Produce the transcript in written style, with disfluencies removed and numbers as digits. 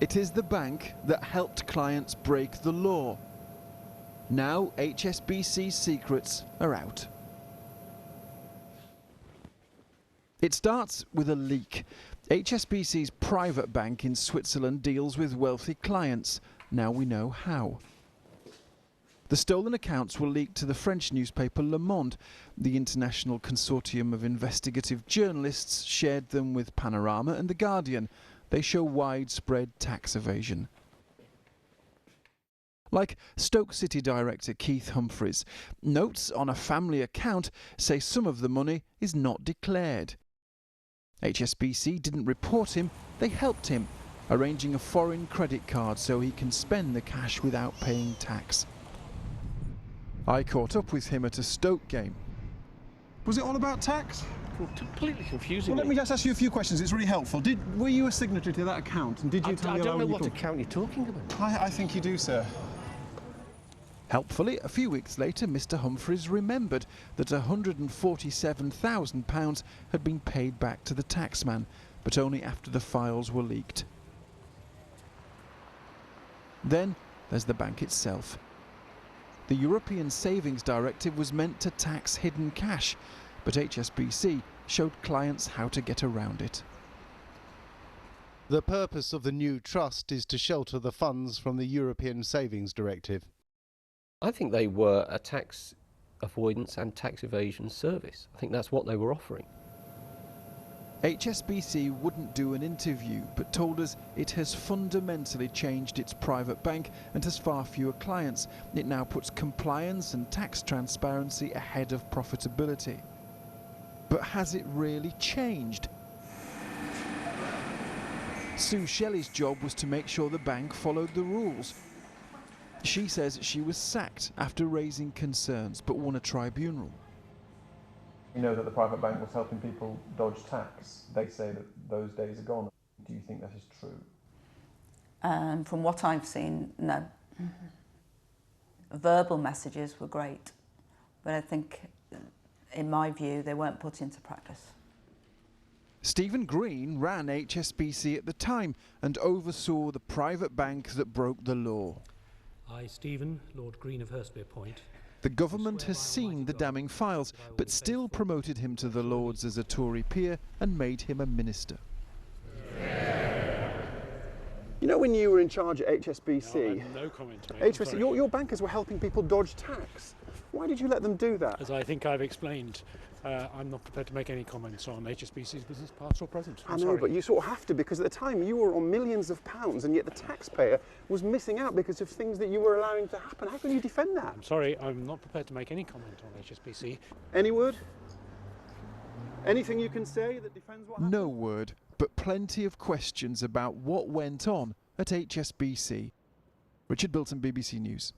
It is the bank that helped clients break the law. Now HSBC's secrets are out. It starts with a leak. HSBC's private bank in Switzerland deals with wealthy clients. Now we know how. The stolen accounts were leaked to the French newspaper Le Monde. The international consortium of investigative journalists shared them with Panorama and The Guardian. They show widespread tax evasion. Like Stoke City director Keith Humphreys, notes on a family account say some of the money is not declared. HSBC didn't report him, they helped him, arranging a foreign credit card so he can spend the cash without paying tax. I caught up with him at a Stoke game. Was it all about tax? Completely confusing. Well, let me just ask you a few questions. It's really helpful. Were you a signatory to that account? And did you tell me I don't know what account you're talking about. I think you do, sir. Helpfully, a few weeks later, Mr. Humphreys remembered that £147,000 had been paid back to the taxman, but only after the files were leaked. Then there's the bank itself. The European Savings Directive was meant to tax hidden cash, but HSBC showed clients how to get around it. The purpose of the new trust is to shelter the funds from the European Savings Directive. I think they were a tax avoidance and tax evasion service. I think that's what they were offering. HSBC wouldn't do an interview, but told us it has fundamentally changed its private bank and has far fewer clients. It now puts compliance and tax transparency ahead of profitability. But has it really changed? Sue Shelley's job was to make sure the bank followed the rules. She says she was sacked after raising concerns, but won a tribunal. You know that the private bank was helping people dodge tax. They say that those days are gone. Do you think that is true? From what I've seen, no. Verbal messages were great, but I think, in my view, they weren't put into practice. Stephen Green ran HSBC at the time and oversaw the private bank that broke the law. I, Stephen, Lord Green of Hurstby Point. The government has seen the damning files, but still promoted him to the Lords as a Tory peer and made him a minister. You know, when you were in charge at HSBC, No, I have no comment to make. HSBC your bankers were helping people dodge tax. Why did you let them do that? As I think I've explained, I'm not prepared to make any comments on HSBC's business, past or present. I know, but you sort of have to, because at the time you were on millions of pounds and yet the taxpayer was missing out because of things that you were allowing to happen. How can you defend that? I'm sorry, I'm not prepared to make any comment on HSBC. Any word? Anything you can say that defends what happened? No word, but plenty of questions about what went on at HSBC. Richard Bilton, BBC News.